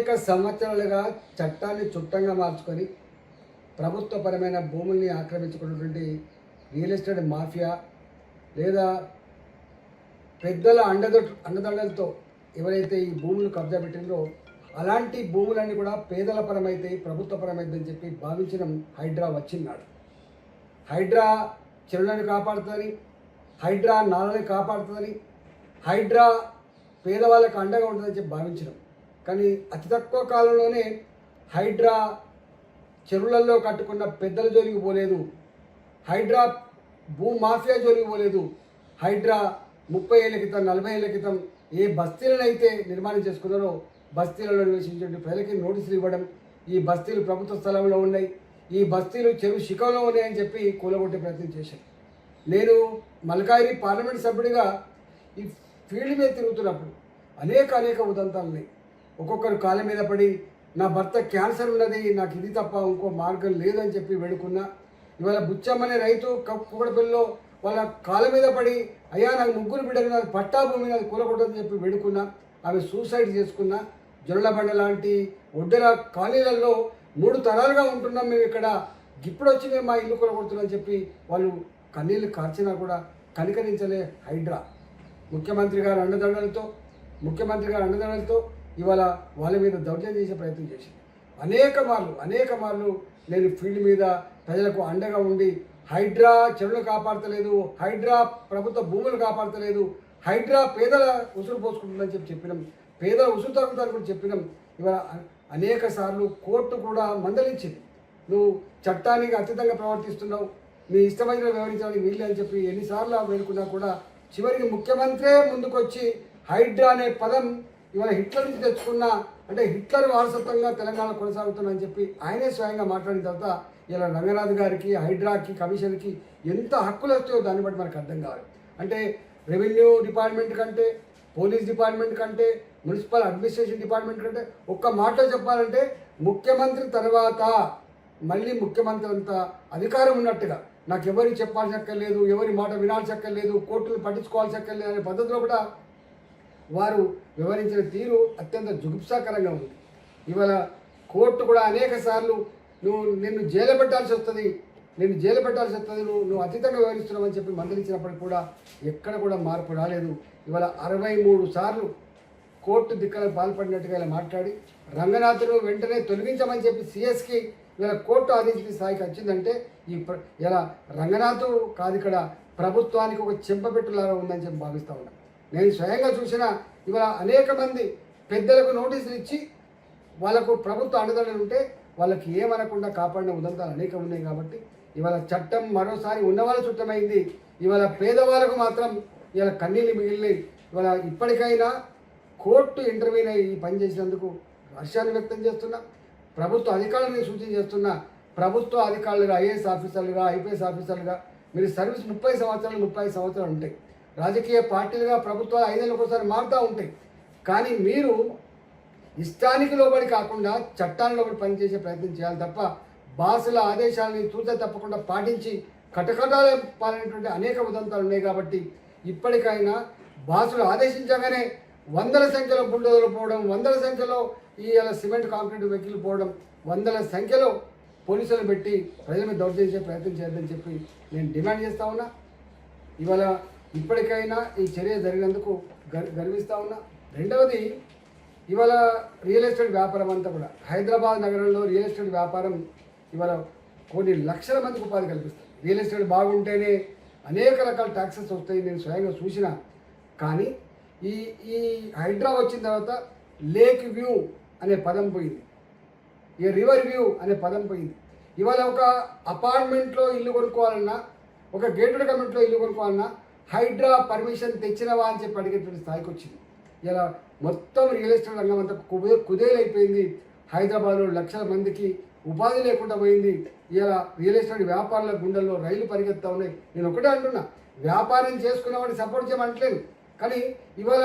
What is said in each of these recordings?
అనేక సంవత్సరాలుగా చట్టాన్ని చుట్టంగా మార్చుకొని ప్రభుత్వపరమైన భూముల్ని ఆక్రమించుకున్నటువంటి రియల్ ఎస్టేట్ మాఫియా లేదా పెద్దల అండదండలతో ఎవరైతే ఈ భూములు కబ్జా పెట్టిందో అలాంటి భూములన్నీ కూడా పేదల పరమైతే ప్రభుత్వపరమైందని చెప్పి భావించిన హైడ్రా వచ్చిన్నాడు. హైడ్రా చెరువులను కాపాడుతుందని, హైడ్రా నాలని కాపాడుతుందని, హైడ్రా పేదవాళ్ళకు అండగా ఉంటుందని చెప్పి భావించడం. కానీ అతి తక్కువ కాలంలోనే హైడ్రా చెరువులలో కట్టుకున్న పెద్దల జోలికి పోలేదు, హైడ్రా భూ మాఫియా జోలికి పోలేదు. హైడ్రా 30 ఏళ్ల క్రితం 40 ఏళ్ల క్రితం ఏ బస్తీలనైతే నిర్మాణం చేసుకున్నారో బస్తీలలో నివసించే ప్రజలకి నోటీసులు ఇవ్వడం, ఈ బస్తీలు ప్రభుత్వ స్థలంలో ఉన్నాయి, ఈ బస్తీలు చెరువు శిఖంలో ఉన్నాయని చెప్పి కూలగొట్టే ప్రయత్నం చేశాను. నేను మల్కాయిరి పార్లమెంట్ సభ్యుడిగా ఈ ఫీల్డ్ మీద తిరుగుతున్నప్పుడు అనేక ఉదంతాలు ఉన్నాయి. ఒక్కొక్కరు కాళ్ళ మీద పడి నా భర్త క్యాన్సర్ ఉన్నది, నాకు ఇది తప్ప ఇంకో మార్గం లేదని చెప్పి వేడుకున్నా. ఇవాళ బుచ్చమ్మనే రైతు కుక్కడపల్లిలో వాళ్ళ కాళ్ళ మీద పడి అయ్యా నాకు 3 బిడ్డలు నాకు పట్టా భూమి నాకు కూలగొట్టదని చెప్పి వేడుకున్నా. ఆమె సూసైడ్ చేసుకున్నా. జొన్నబండ లాంటి ఒడ్డెల కాలనీలలో 3 తరాలుగా ఉంటున్నాం మేము ఇక్కడ, ఇప్పుడు వచ్చి మేము మా ఇల్లు కూలగొడుతున్నామని చెప్పి వాళ్ళు కన్నీళ్ళు కార్చినా కూడా కనికరించలే హైడ్రా. ముఖ్యమంత్రి గారి అండదండలతో ఇవాళ వాళ్ళ మీద దౌర్జన్యం చేసే ప్రయత్నం చేసింది. అనేక మార్లు నేను ఫీల్డ్ మీద ప్రజలకు అండగా ఉండి హైడ్రా చెరువులు కాపాడతలేదు, హైడ్రా ప్రభుత్వ భూములు కాపాడతలేదు, హైడ్రా పేదల ఉసురు పోసుకుంటుందని చెప్పినాం, పేదల ఉసురు తగ్గుతారని కూడా చెప్పినాం. ఇవాళ అనేక సార్లు కోర్టు కూడా మందలించింది, నువ్వు చట్టానికి అతీతంగా ప్రవర్తిస్తున్నావు, నీ ఇష్టమైన వ్యవహరించడానికి వీళ్ళు అని చెప్పి ఎన్నిసార్లు వేడుకున్నా కూడా చివరికి ముఖ్యమంత్రే ముందుకొచ్చి హైడ్రా అనే పదం ఇవాళ హిట్లర్ నుంచి తెచ్చుకున్న, అంటే హిట్లర్ వారసత్వంగా తెలంగాణ కొనసాగుతుందని చెప్పి ఆయనే స్వయంగా మాట్లాడిన తర్వాత ఇలా రంగనాథ్ గారికి, హైడ్రాకి, కమిషన్కి ఎంత హక్కులు వస్తాయో దాన్ని బట్టి మనకు అర్థం కావాలి. అంటే రెవెన్యూ డిపార్ట్మెంట్ కంటే, పోలీస్ డిపార్ట్మెంట్ కంటే, మున్సిపల్ అడ్మినిస్ట్రేషన్ డిపార్ట్మెంట్ కంటే ఒక్క మాటలో చెప్పాలంటే ముఖ్యమంత్రి తర్వాత మళ్ళీ ముఖ్యమంత్రి అంత అధికారం ఉన్నట్టుగా నాకు ఎవరికి చెప్పాల్సి అక్కర్లేదు, ఎవరి మాట వినాల్సి అక్కర్లేదు, కోర్టులు పట్టించుకోవాల్సి అక్కర్లేదు అనే పద్ధతిలో కూడా వారు వివరించిన తీరు అత్యంత జుగుప్సాకరంగా ఉంది. ఇవాళ కోర్టు కూడా అనేక సార్లు నిన్ను జైలు పెట్టాల్సి వస్తుంది, నువ్వు అతీతంగా వివరిస్తున్నావని చెప్పి మందలించినప్పటికీ కూడా ఎక్కడ కూడా మార్పు రాలేదు. ఇవాళ 63 సార్లు కోర్టు దిక్కలకు పాల్పడినట్టుగా ఇలా మాట్లాడి రంగనాథ్ను వెంటనే తొలగించమని చెప్పి సిఎస్కి ఇలా కోర్టు ఆదేశించిన స్థాయికి వచ్చిందంటే ఇలా రంగనాథ్ కాదు, ఇక్కడ ప్రభుత్వానికి ఒక చెంపపెట్టులాగా ఉందని చెప్పి భావిస్తూ ఉన్నాను. నేను స్వయంగా చూసిన ఇవాళ అనేక మంది పెద్దలకు నోటీసులు ఇచ్చి వాళ్ళకు ప్రభుత్వ అండదండలు ఉంటే వాళ్ళకి ఏమనకుండా కాపాడిన ఉదంతాలు అనేకం ఉన్నాయి. కాబట్టి ఇవాళ చట్టం మరోసారి ఉన్నవాళ్ళ చుట్టమైంది. ఇవాళ పేదవాళ్ళకు మాత్రం ఇవాళ కన్నీళ్ళు మిగిలినాయి. ఇవాళ ఇప్పటికైనా కోర్టు ఇంటర్వ్యూని ఈ పని చేసినందుకు హర్షాన్ని వ్యక్తం చేస్తున్నా. ప్రభుత్వ అధికారులను సూచన చేస్తున్నా, ప్రభుత్వ అధికారులుగా ఐఏఎస్ ఆఫీసర్లుగా, ఐపీఎస్ ఆఫీసర్లుగా మీరు సర్వీస్ 30 సంవత్సరాలు 35 సంవత్సరాలు ఉంటాయి. రాజకీయ పార్టీలుగా ప్రభుత్వాలు 5 ఏళ్ళకి ఒకసారి మారుతూ ఉంటాయి. కానీ మీరు ఇష్టానికి లోబడి కాకుండా చట్టాన్ని లోబడి పనిచేసే ప్రయత్నం చేయాలి తప్ప బాసుల ఆదేశాలని తూచ తప్పకుండా పాటించి కటకటాలు పాలైనటువంటి అనేక ఉదంతాలు ఉన్నాయి. కాబట్టి ఇప్పటికైనా బాసులు ఆదేశించగానే 100ల సంఖ్యలో బుల్డోజర్లు పోవడం, 100ల సంఖ్యలో ఈ సిమెంట్ కాంక్రీట్ వెహికల్ పోవడం, 100ల సంఖ్యలో పోలీసులు పెట్టి ప్రజల మీద దౌర్జన్యం ప్రయత్నం చేయొద్దని చెప్పి నేను డిమాండ్ చేస్తూ ఉన్నా. ఇవాళ ఇప్పటికైనా ఈ చర్య జరిగినందుకు గర్విస్తూ ఉన్నా. రెండవది, ఇవాళ రియల్ ఎస్టేట్ వ్యాపారం అంతా కూడా హైదరాబాద్ నగరంలో రియల్ ఎస్టేట్ వ్యాపారం ఇవాళ కొన్ని లక్షల మందికి ఉపాధి కల్పిస్తుంది. రియల్ ఎస్టేట్ బాగుంటేనే అనేక రకాల ట్యాక్సెస్ వస్తాయి, నేను స్వయంగా చూసిన. కానీ ఈ హైడ్రా వచ్చిన తర్వాత లేక్ వ్యూ అనే పదం పోయింది, ఈ రివర్ వ్యూ అనే పదం పోయింది. ఇవాళ ఒక అపార్ట్మెంట్లో ఇల్లు కొనుక్కోవాలన్నా, ఒక గేటెడ్ కమ్యూనిటీలో ఇల్లు కొనుక్కోవాలన్నా హైడ్రా పర్మిషన్ తెచ్చినవా అని చెప్పి అడిగేటువంటి స్థాయికి వచ్చింది. ఇలా మొత్తం రియల్ ఎస్టేట్ రంగం అంతా కుదేలైపోయింది. హైదరాబాద్లో లక్షల మందికి ఉపాధి లేకుండా పోయింది. ఇలా రియల్ ఎస్టేట్ వ్యాపారుల గుండెల్లో రైలు పరిగెత్తా ఉన్నాయి. నేను ఒకటే అంటున్నా, వ్యాపారం చేసుకునేవాడిని సపోర్ట్ చేయమంటలేను. కానీ ఇవాళ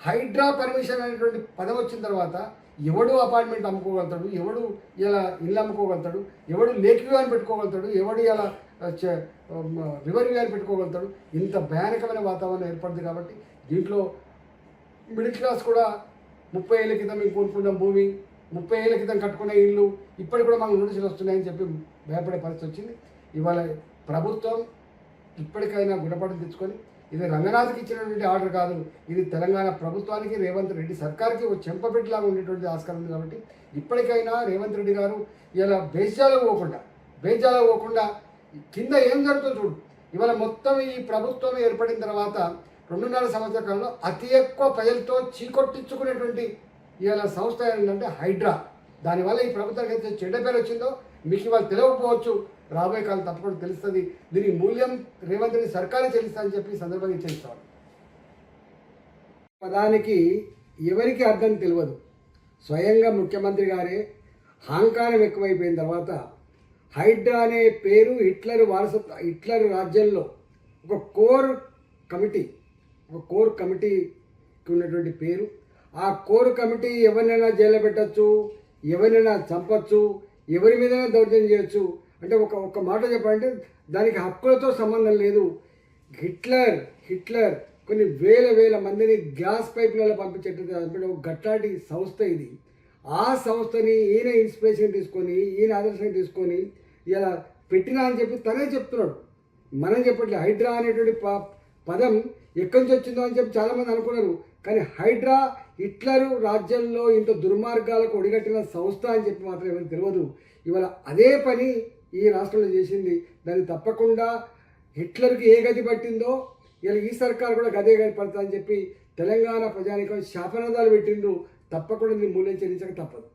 హైడ్రా పర్మిషన్ అనేటువంటి పదం వచ్చిన తర్వాత ఎవడు అపార్ట్మెంట్ అమ్ముకోగలుగుతాడు, ఎవడు ఇలా ఇల్లు అమ్ముకోగలుగుతాడు, ఎవడు లేక్ వ్యూ అని పెట్టుకోగలుగుతాడు, ఎవడు ఇలా రివర్ వ్యూ అని పెట్టుకోగలుగుతాడు. ఇంత భయానకమైన వాతావరణం ఏర్పడుతుంది. కాబట్టి దీంట్లో మిడిల్ క్లాస్ కూడా 30 ఏళ్ళ క్రితం మేము కోరుకున్న భూమి, 30 ఏళ్ళ క్రితం కట్టుకున్న ఇల్లు ఇప్పటికి కూడా మాకు నోటీసులు వస్తున్నాయని చెప్పి భయపడే పరిస్థితి వచ్చింది. ఇవాళ ప్రభుత్వం ఇప్పటికైనా గుణపాఠం తెచ్చుకొని ఇది రంగనాథ్కి ఇచ్చినటువంటి ఆర్డర్ కాదు, ఇది తెలంగాణ ప్రభుత్వానికి రేవంత్ రెడ్డి సర్కార్కి ఒక చెంపపెట్టులాగా ఉండేటువంటి ఆస్కారం ఉంది. కాబట్టి ఇప్పటికైనా రేవంత్ రెడ్డి గారు ఇలా బేజాలకు పోకుండా కింద ఏం జరుగుతుందో చూడు. ఇవాళ మొత్తం ఈ ప్రభుత్వం ఏర్పడిన తర్వాత 2.5 సంవత్సరాల కాలంలో అతి ఎక్కువ ప్రజలతో చీకొట్టించుకునేటువంటి ఇవాళ సంస్థ ఏంటంటే హైడ్రా. దానివల్ల ఈ ప్రభుత్వానికి అయితే చెడ్డ పేరు వచ్చిందో మీకు ఇవాళ తెలియకపోవచ్చు, రాబోయే కాలం తప్పకుండా తెలుస్తుంది. దీని మూల్యం రేవంత్ రెడ్డి సర్కారే చెల్లిస్తారని చెప్పి సందర్భంగా చెల్లిస్తాను. పదానికి ఎవరికి అర్థం తెలియదు. స్వయంగా ముఖ్యమంత్రి గారే అహంకారం ఎక్కువైపోయిన తర్వాత హైడ్రా అనే పేరు హిట్లర్ రాజ్యంలో ఒక కోర్ కమిటీకి ఉన్నటువంటి పేరు. ఆ కోర్ కమిటీ ఎవరినైనా జైల్లో పెట్టచ్చు, ఎవరినైనా చంపచ్చు, ఎవరి మీదైనా దౌర్జన్యం చేయొచ్చు. అంటే ఒక మాట చెప్పాలంటే దానికి హక్కులతో సంబంధం లేదు. హిట్లర్ కొన్ని వేల మందిని గ్యాస్ పైపులలో పంపించేటువంటి ఒక గట్లాంటి సంస్థ ఇది. ఆ సంస్థని ఈయన ఇన్స్పిరేషన్ తీసుకొని, ఈయన ఆదర్శం తీసుకొని ఇలా పెట్టినా అని చెప్పి తనే చెప్తున్నాడు. మనం చెప్పట్లేదు. హైడ్రా అనేటువంటి పదం ఎక్కడి నుంచి వచ్చిందో అని చెప్పి చాలామంది అనుకున్నారు. కానీ హైడ్రా హిట్లర్ రాజ్యంలో ఇంత దుర్మార్గాలకు ఒడిగట్టిన సంస్థ అని చెప్పి మాత్రం ఎవరికి తెలియదు. ఇవాళ అదే పని ఈ రాష్ట్రంలో చేసింది. దాన్ని తప్పకుండా హిట్లర్కి ఏ గతి పట్టిందో ఇలా ఈ సర్కారు కూడా గదే గతి పడుతుందని చెప్పి తెలంగాణ ప్రజానికం శాపనాదాలు పెట్టిండ్రు. తప్పకుండా దీన్ని మూల్యం చెల్లించక తప్పదు.